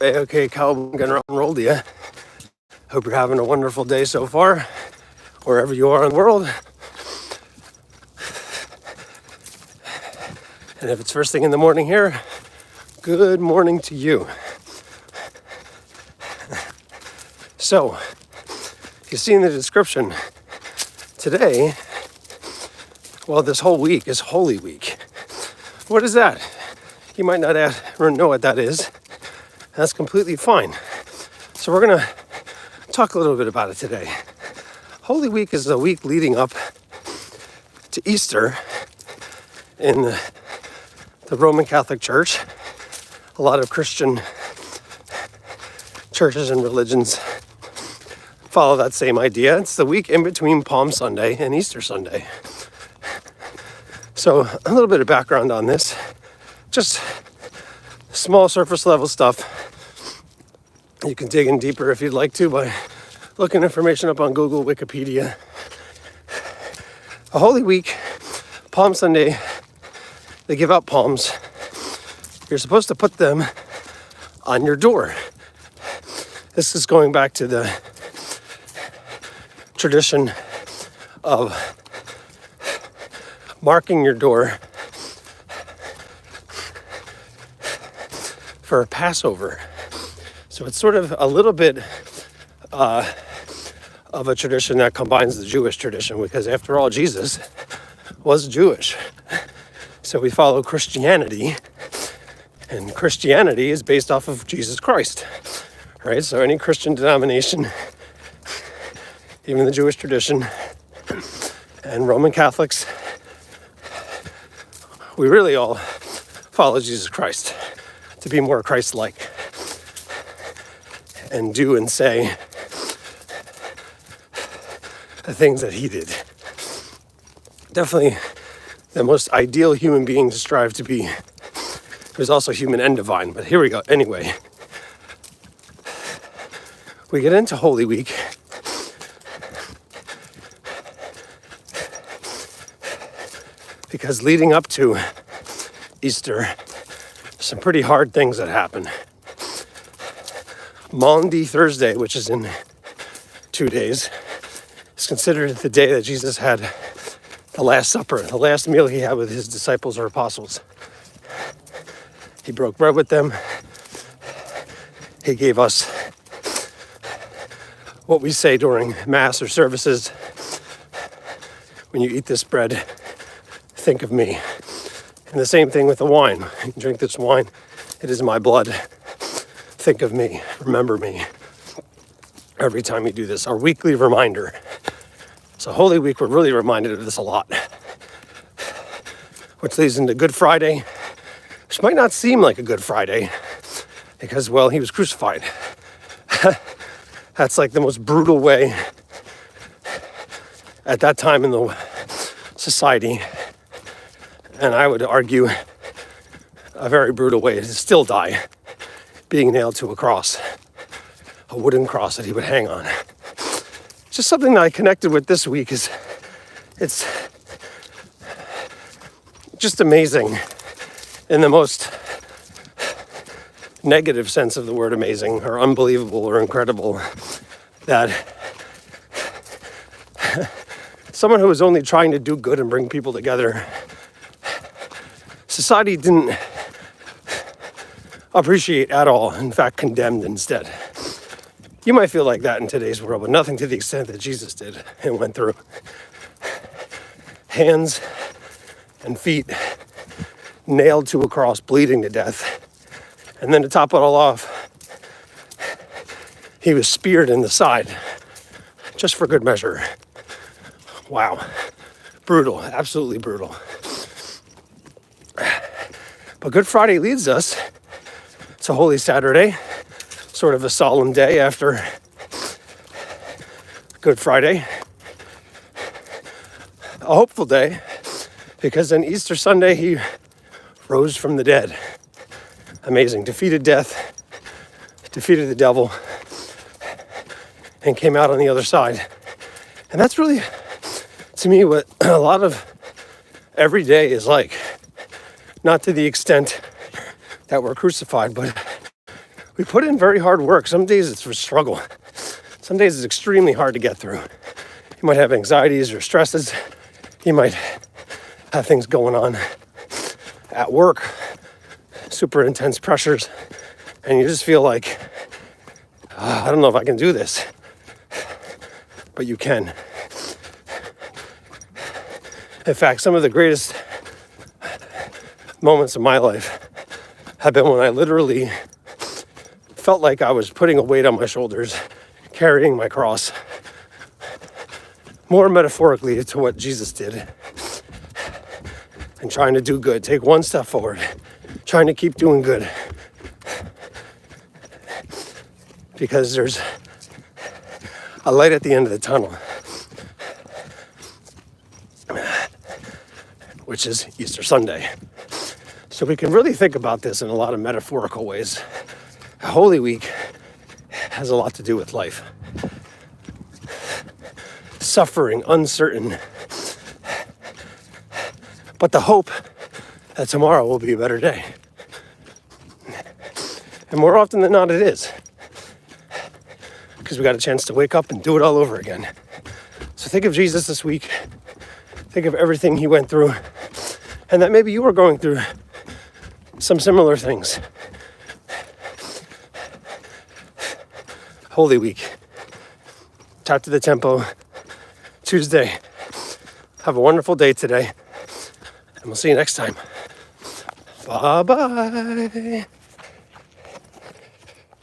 Okay, cowboy, I'm gonna rock and roll to you. Hope you're having a wonderful day so far, wherever you are in the world. And if it's first thing in the morning here, good morning to you. So, you see in the description, today, this whole week is Holy Week. What is that? You might not know what that is. That's completely fine. So we're gonna talk a little bit about it today. Holy Week is the week leading up to Easter in the Roman Catholic Church. A lot of Christian churches and religions follow that same idea. It's the week in between Palm Sunday and Easter Sunday. So a little bit of background on this, just small surface level stuff. You can dig in deeper if you'd like to by looking information up on Google, Wikipedia. A Holy Week, Palm Sunday, they give out palms. You're supposed to put them on your door. This is going back to the tradition of marking your door for a Passover. So it's sort of a little bit of a tradition that combines the Jewish tradition, because after all, Jesus was Jewish. So we follow Christianity, and Christianity is based off of Jesus Christ, right? So any Christian denomination, even the Jewish tradition, and Roman Catholics, we really all follow Jesus Christ to be more Christ-like and do and say the things that he did. Definitely the most ideal human being to strive to be. He was also human and divine, but here we go. Anyway, we get into Holy Week. Because leading up to Easter, some pretty hard things that happen. Maundy Thursday, which is in 2 days, is considered the day that Jesus had the Last Supper, the last meal he had with his disciples or apostles. He broke bread with them. He gave us what we say during Mass or services. When you eat this bread, think of me. And the same thing with the wine. You can drink this wine. It is my blood. Think of me. Remember me. Every time you do this, our weekly reminder. So Holy Week, we're really reminded of this a lot. Which leads into Good Friday, which might not seem like a Good Friday because, he was crucified. That's like the most brutal way at that time in the society. And I would argue a very brutal way to still die, being nailed to a cross, a wooden cross that he would hang on. Just something that I connected with this week is it's just amazing in the most negative sense of the word amazing or unbelievable or incredible that someone who was only trying to do good and bring people together, society didn't appreciate at all, in fact condemned instead. You might feel like that in today's world, but nothing to the extent that Jesus did and went through. Hands and feet nailed to a cross, bleeding to death. And then to top it all off, he was speared in the side, just for good measure. Wow. Brutal, absolutely brutal. But Good Friday leads us to Holy Saturday, sort of a solemn day after Good Friday. A hopeful day, because on Easter Sunday, he rose from the dead. Amazing. Defeated death, defeated the devil, and came out on the other side. And that's really, to me, what a lot of every day is like. Not to the extent that we're crucified, but we put in very hard work. Some days it's a struggle. Some days it's extremely hard to get through. You might have anxieties or stresses. You might have things going on at work, super intense pressures, and you just feel like, I don't know if I can do this. But you can. In fact, some of the greatest moments of my life have been when I literally felt like I was putting a weight on my shoulders, carrying my cross, more metaphorically to what Jesus did, and trying to do good, take one step forward, trying to keep doing good. Because there's a light at the end of the tunnel, which is Easter Sunday. So we can really think about this in a lot of metaphorical ways. Holy Week has a lot to do with life. Suffering, uncertain, but the hope that tomorrow will be a better day. And more often than not, it is. Because we got a chance to wake up and do it all over again. So think of Jesus this week. Think of everything he went through. And that maybe you were going through some similar things. Holy Week. Tap to the tempo. Tuesday. Have a wonderful day today. And we'll see you next time. Bye-bye.